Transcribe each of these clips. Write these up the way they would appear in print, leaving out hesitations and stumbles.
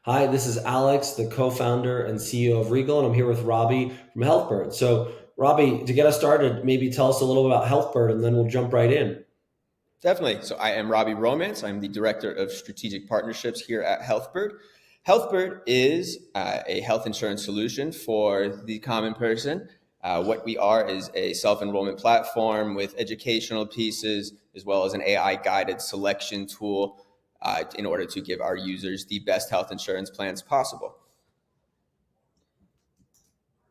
Hi, this is Alex, the co-founder and CEO of Regal, and I'm here with Robby from HealthBird. So, Robby, to get us started, maybe tell us a little about HealthBird, and then we'll jump right in. Definitely. So I am Robby Romance. I'm the Director of Strategic Partnerships here at HealthBird. HealthBird is a health insurance solution for the common person. What we are is a self-enrollment platform with educational pieces as well as an AI-guided selection tool in order to give our users the best health insurance plans possible.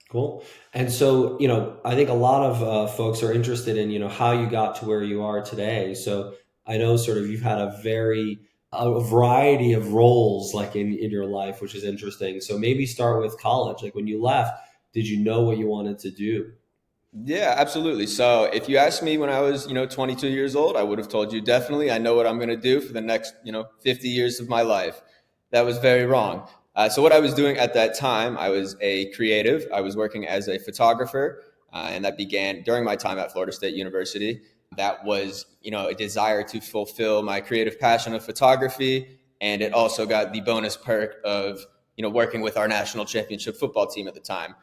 Cool. And so, I think a lot of folks are interested in, how you got to where you are today. So, I know sort of you've had a variety of roles like in your life, which is interesting. So maybe start with college. Like when you left, did you know what you wanted to do? Yeah, absolutely. So if you asked me when I was, 22 years old, I would have told you definitely I know what I'm going to do for the next, 50 years of my life. That was very wrong. So what I was doing at that time, I was a creative. I was working as a photographer, and that began during my time at Florida State University. That was, a desire to fulfill my creative passion of photography, and it also got the bonus perk of, working with our national championship football team at the time.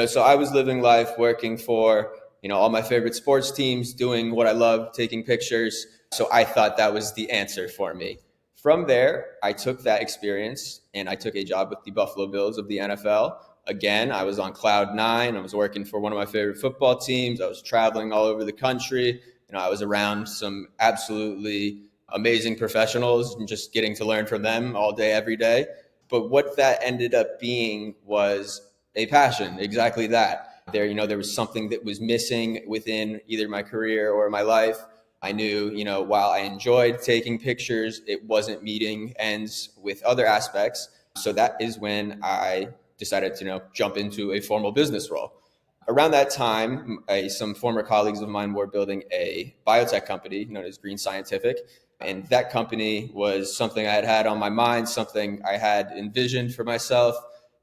So I was living life working for, all my favorite sports teams, doing what I love, taking pictures. So I thought that was the answer for me. From there, I took that experience and I took a job with the Buffalo Bills of the NFL. Again, I was on cloud nine. I was working for one of my favorite football teams. I was traveling all over the country. I was around some absolutely amazing professionals and just getting to learn from them all day, every day. But what that ended up being was a passion, exactly that. There was something that was missing within either my career or my life. I knew, while I enjoyed taking pictures, it wasn't meeting ends with other aspects. So that is when I decided to, jump into a formal business role. Around that time, some former colleagues of mine were building a biotech company known as Green Scientific. And that company was something I had had on my mind, something I had envisioned for myself,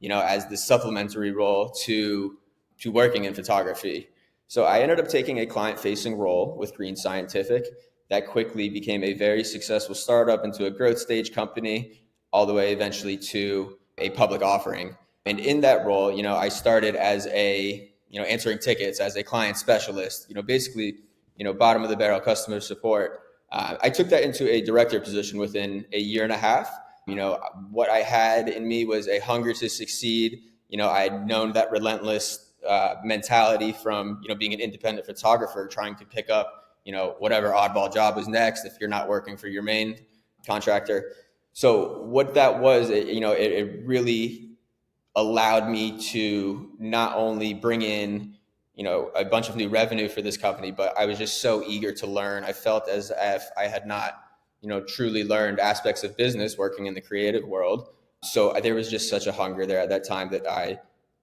as the supplementary role to working in photography. So I ended up taking a client-facing role with Green Scientific. That quickly became a very successful startup into a growth stage company, all the way eventually to a public offering. And in that role, I started as answering tickets as a client specialist, basically, bottom of the barrel customer support. I took that into a director position within a year and a half. What I had in me was a hunger to succeed. I had known that relentless mentality from, being an independent photographer, trying to pick up, whatever oddball job was next if you're not working for your main contractor. So what that was, it really allowed me to not only bring in, a bunch of new revenue for this company, but I was just so eager to learn. I felt as if I had not, truly learned aspects of business working in the creative world. So there was just such a hunger there at that time that I,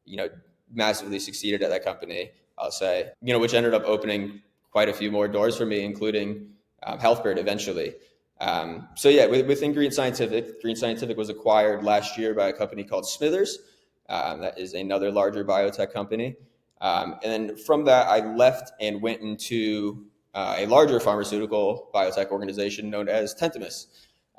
you know, massively succeeded at that company, I'll say, which ended up opening quite a few more doors for me, including HealthBird eventually. So yeah, within Green Scientific was acquired last year by a company called Smithers. That is another larger biotech company. And then from that, I left and went into a larger pharmaceutical biotech organization known as Tentamus.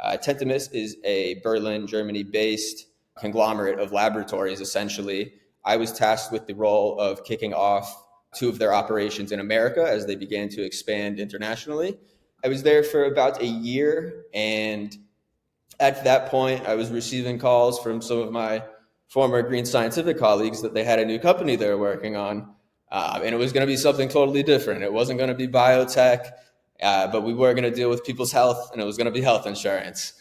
Tentamus is a Berlin, Germany-based conglomerate of laboratories, essentially. I was tasked with the role of kicking off two of their operations in America as they began to expand internationally. I was there for about a year, and at that point, I was receiving calls from some of my former Green Scientific colleagues that they had a new company they were working on, and it was going to be something totally different. It wasn't going to be biotech, but we were going to deal with people's health, and it was going to be health insurance.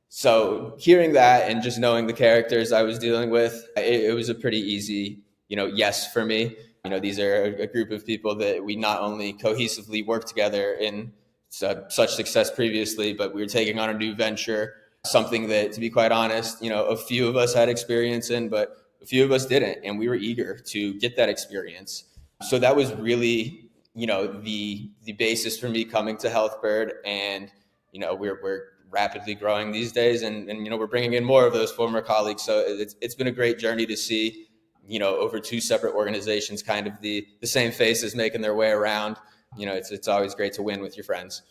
So hearing that and just knowing the characters I was dealing with, it was a pretty easy, yes for me. These are a group of people that we not only cohesively worked together in such success previously, but we were taking on a new venture, something that, to be quite honest, a few of us had experience in, but a few of us didn't, and we were eager to get that experience. So that was really, the basis for me coming to HealthBird, and we're rapidly growing these days, and we're bringing in more of those former colleagues. So it's been a great journey to see, over two separate organizations, kind of the same faces making their way around. It's always great to win with your friends.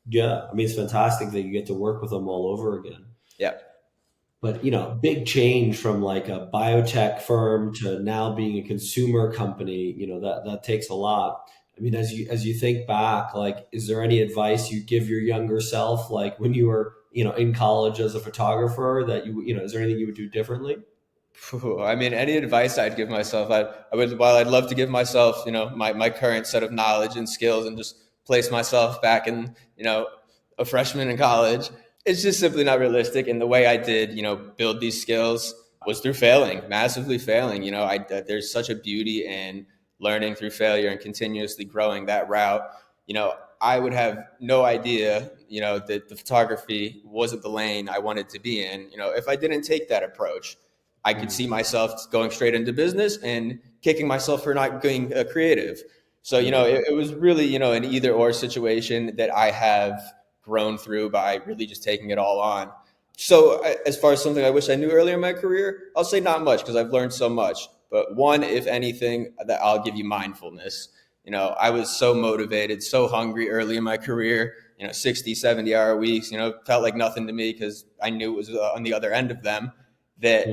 Yeah, I mean, it's fantastic that you get to work with them all over again. Yeah. but big change from like a biotech firm to now being a consumer company, that takes a lot. I mean, as you think back, like, is there any advice you give your younger self, like when you were in college as a photographer, that is there anything you would do differently? Phew, I mean, any advice I'd give myself, I would, while I'd love to give myself, my current set of knowledge and skills and just place myself back in, a freshman in college, it's just simply not realistic. And the way I did, build these skills was through failing, massively failing. There's such a beauty in learning through failure and continuously growing that route. I would have no idea, that the photography wasn't the lane I wanted to be in, if I didn't take that approach. I could see Mm, myself going straight into business and kicking myself for not being creative. So, yeah. it was really, an either or situation that I have grown through by really just taking it all on. So, as far as something I wish I knew earlier in my career, I'll say not much because I've learned so much. But one, if anything, that I'll give you mindfulness. I was so motivated, so hungry early in my career, 60, 70-hour weeks, felt like nothing to me because I knew it was on the other end of them that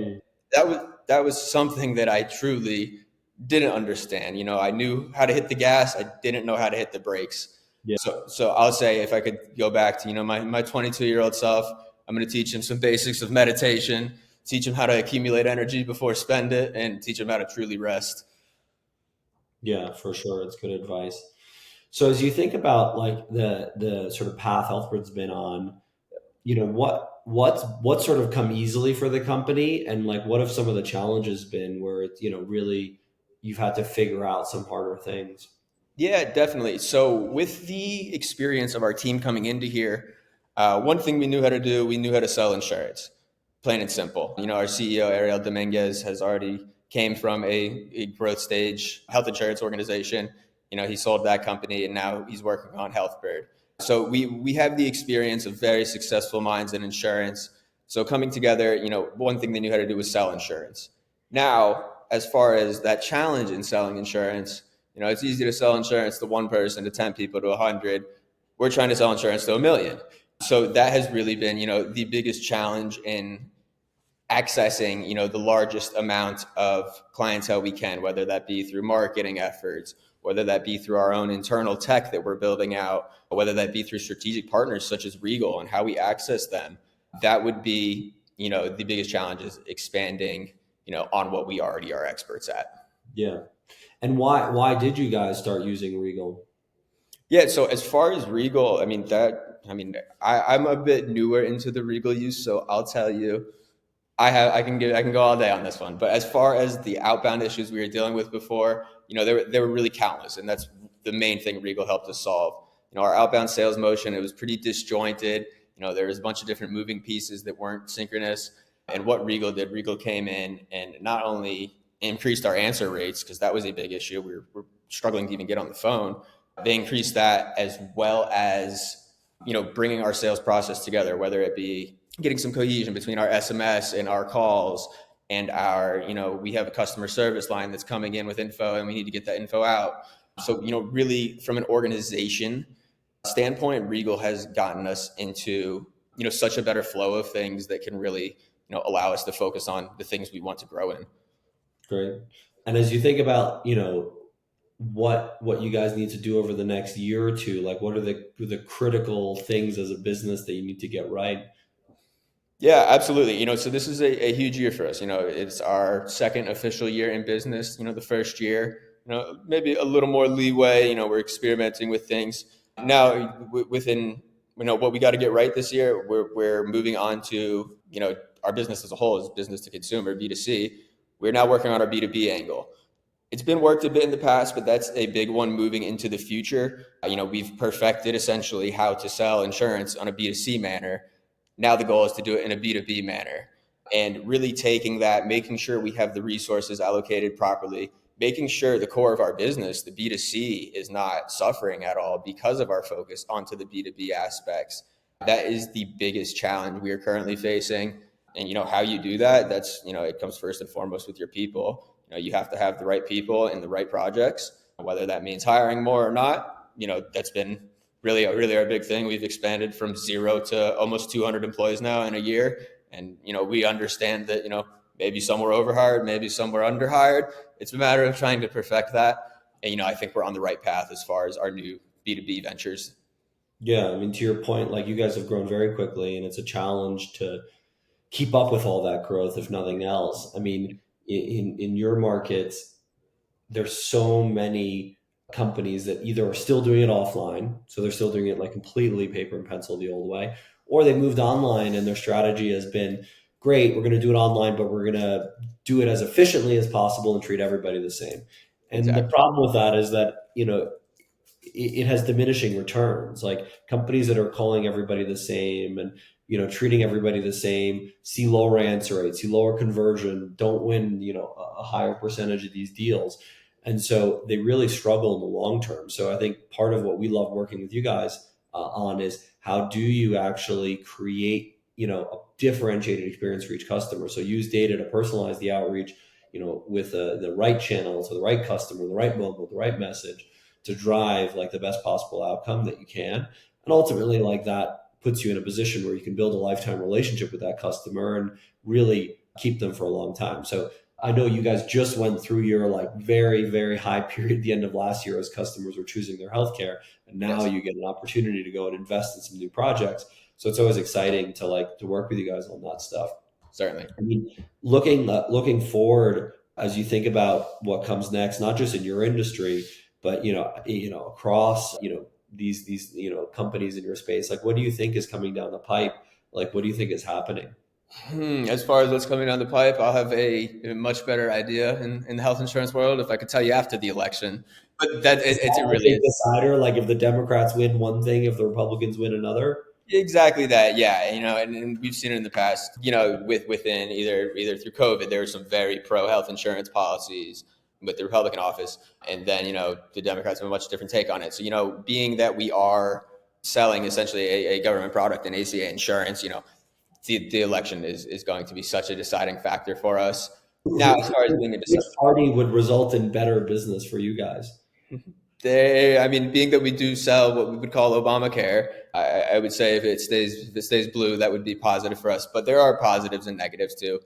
Mm, that was something that I truly didn't understand. I knew how to hit the gas, I didn't know how to hit the brakes. yeah. So I'll say if I could go back to my 22-year-old self, I'm going to teach him some basics of meditation, teach him how to accumulate energy before spend it, and teach him how to truly rest. Yeah, for sure. It's good advice. So as you think about like the sort of path HealthBird's been on, what's sort of come easily for the company, and like what have some of the challenges been where it's really you've had to figure out some harder things? Yeah, definitely. So, with the experience of our team coming into here, one thing we knew how to do, we knew how to sell insurance, plain and simple. Our CEO, Ariel Dominguez, has already came from a growth stage health insurance organization. He sold that company and now he's working on HealthBird. So, we have the experience of very successful minds in insurance. So, coming together, one thing they knew how to do was sell insurance. Now, as far as that challenge in selling insurance, it's easy to sell insurance to one person, to 10 people, to 100. We're trying to sell insurance to a million. So that has really been, the biggest challenge in accessing, the largest amount of clientele we can, whether that be through marketing efforts, whether that be through our own internal tech that we're building out, whether that be through strategic partners such as Regal and how we access them. That would be, the biggest challenge is expanding, on what we already are experts at. Yeah. And why did you guys start using Regal? Yeah, so as far as Regal, I'm a bit newer into the Regal use, so I'll tell you, I can go all day on this one. But as far as the outbound issues we were dealing with before, they were really countless, and that's the main thing Regal helped us solve. Our outbound sales motion, it was pretty disjointed. There was a bunch of different moving pieces that weren't synchronous. And what Regal did, Regal came in and not only increased our answer rates because that was a big issue. We were struggling to even get on the phone. They increased that as well as bringing our sales process together, whether it be getting some cohesion between our SMS and our calls and our, we have a customer service line that's coming in with info and we need to get that info out. So, really from an organization standpoint, Regal has gotten us into, such a better flow of things that can really, allow us to focus on the things we want to grow in. Great. And as you think about, what you guys need to do over the next year or two, like what are the critical things as a business that you need to get right? Yeah, absolutely. So this is a huge year for us. It's our second official year in business. The first year, maybe a little more leeway. We're experimenting with things. Now, within, what we got to get right this year, we're moving on to, our business as a whole is business to consumer, B2C. We're now working on our B2B angle. It's been worked a bit in the past, but that's a big one moving into the future. We've perfected essentially how to sell insurance on a B2C manner. Now the goal is to do it in a B2B manner and really taking that, making sure we have the resources allocated properly, making sure the core of our business, the B2C, is not suffering at all because of our focus onto the B2B aspects. That is the biggest challenge we are currently facing. And how you do that, that's, it comes first and foremost with your people. You have to have the right people in the right projects, whether that means hiring more or not. That's been really our big thing. We've expanded from 0 to almost 200 employees now in a year. And, we understand that, maybe some were overhired, maybe some were underhired. It's a matter of trying to perfect that. And, I think we're on the right path as far as our new B2B ventures. Yeah, I mean, to your point, like you guys have grown very quickly, and it's a challenge to keep up with all that growth, if nothing else. I mean, in your markets, there's so many companies that either are still doing it offline, so they're still doing it like completely paper and pencil the old way, or they moved online and their strategy has been great, we're going to do it online, but we're going to do it as efficiently as possible and treat everybody the same. And the Exactly. problem with that is that, it has diminishing returns. Like companies that are calling everybody the same and treating everybody the same see lower answer rates, see lower conversion, don't win a higher percentage of these deals, and so they really struggle in the long term. So I think part of what we love working with you guys on is how do you actually create a differentiated experience for each customer. So use data to personalize the outreach, with the right channel to the right customer, the right moment, the right message to drive like the best possible outcome that you can. And ultimately, like that puts you in a position where you can build a lifetime relationship with that customer and really keep them for a long time. So I know you guys just went through your like very, very high period at the end of last year as customers were choosing their healthcare. And now Yes, you get an opportunity to go and invest in some new projects. So it's always exciting to like to work with you guys on that stuff. certainly. I mean, looking forward as you think about what comes next, not just in your industry, but across these companies in your space. Like, what do you think is coming down the pipe? Like, what do you think is happening? As far as what's coming down the pipe, I'll have a much better idea in the health insurance world if I could tell you after the election. But Is it that a really big is. decider? Like, if the Democrats win one thing, if the Republicans win another? Exactly that, yeah. And we've seen it in the past. Within either through COVID, there were some very pro health insurance policies with the Republican office, and then the Democrats have a much different take on it. So being that we are selling essentially a government product and ACA insurance, the election is going to be such a deciding factor for us. Now, as far as being a Which party would result in better business for you guys? I mean, being that we do sell what we would call Obamacare, I would say if it stays blue, that would be positive for us. But there are positives and negatives to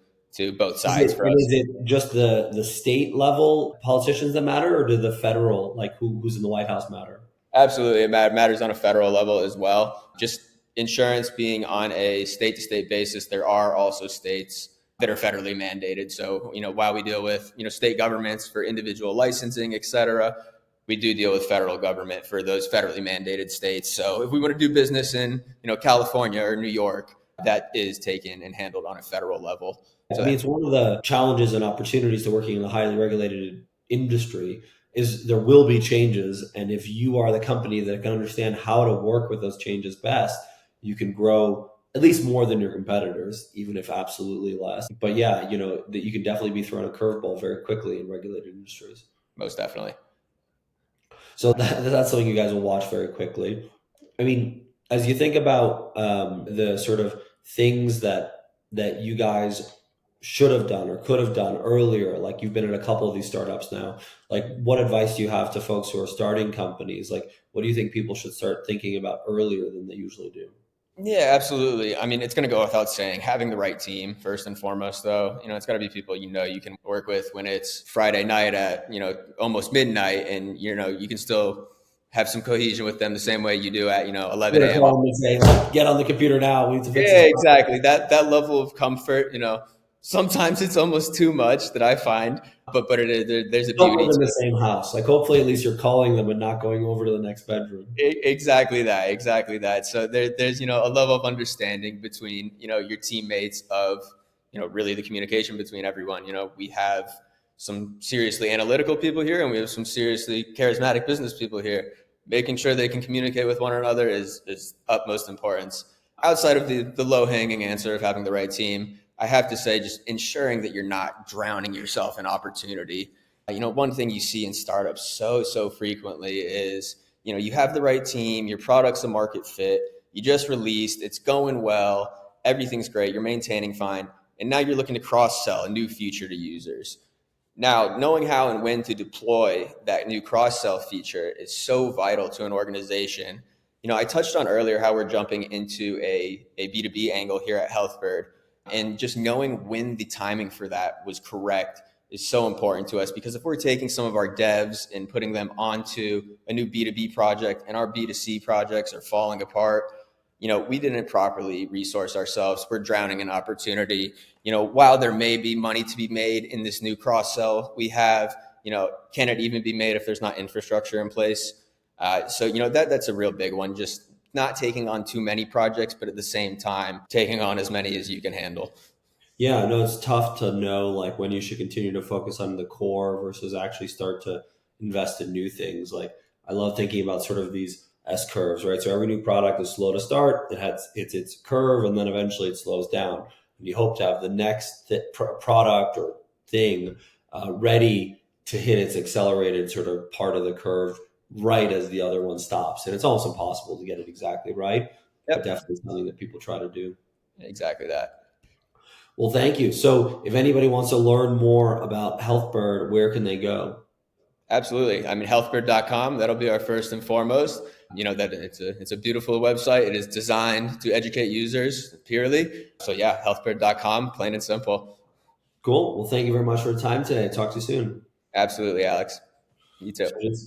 both sides for us. Is it just the state level politicians that matter, or do the federal, like who's in the White House, matter? Absolutely, it matters on a federal level as well. Just insurance being on a state to state basis, there are also states that are federally mandated. So while we deal with state governments for individual licensing, et cetera, we do deal with federal government for those federally mandated states. So if we want to do business in California or New York, that is taken and handled on a federal level. I So mean, it's one of the challenges and opportunities to working in a highly regulated industry is there will be changes. And if you are the company that can understand how to work with those changes best, you can grow at least more than your competitors, even if absolutely less. But yeah, that you can definitely be thrown a curveball very quickly in regulated industries. most definitely. So that's something you guys will watch very quickly. I mean, as you think about the sort of things that you guys should have done or could have done earlier, like you've been in a couple of these startups now, like what advice do you have to folks who are starting companies? Like, what do you think people should start thinking about earlier than they usually do? Yeah, absolutely. I mean, it's going to go without saying, having the right team first and foremost, though. It's got to be people you can work with when it's Friday night at almost midnight, and you can still have some cohesion with them the same way you do at 11 You're gonna a.m. call them and say, like, get on the computer now. We need to fix Yeah, this problem. exactly. That level of comfort, sometimes it's almost too much that I find, but there's a Don't beauty live in to the it. same house. Like, hopefully, at least you're calling them and not going over to the next bedroom. Exactly that, exactly that. So there's a level of understanding between your teammates of really the communication between everyone. We have some seriously analytical people here, and we have some seriously charismatic business people here. Making sure they can communicate with one another is utmost importance. Outside of the low hanging answer of having the right team, I have to say just ensuring that you're not drowning yourself in opportunity. One thing you see in startups so frequently is you have the right team, your product's a market fit, you just released, it's going well, everything's great, you're maintaining fine, and now you're looking to cross sell a new feature to users. Now, knowing how and when to deploy that new cross sell feature is so vital to an organization. I touched on earlier how we're jumping into a B2B angle here at HealthBird. And just knowing when the timing for that was correct is so important to us, because if we're taking some of our devs and putting them onto a new B2B project and our B2C projects are falling apart, we didn't properly resource ourselves. We're drowning in opportunity. While there may be money to be made in this new cross sell we have, can it even be made if there's not infrastructure in place? So that's a real big one. Just not taking on too many projects, but at the same time, taking on as many as you can handle. Yeah, no, it's tough to know like when you should continue to focus on the core versus actually start to invest in new things. Like I love thinking about sort of these S curves, right? So every new product is slow to start. It has its curve, and then eventually it slows down. And you hope to have the next product or thing ready to hit its accelerated sort of part of the curve right as the other one stops. And it's almost impossible to get it exactly right, but Yep, definitely something that people try to do. exactly that. Well, thank you. So, if anybody wants to learn more about HealthBird, where can they go? Absolutely. I mean, healthbird.com, that'll be our first and foremost. That it's a beautiful website. It is designed to educate users purely. So yeah, healthbird.com, plain and simple. Cool. Well, thank you very much for the time today. Talk to you soon. Absolutely, Alex. You too. Cheers.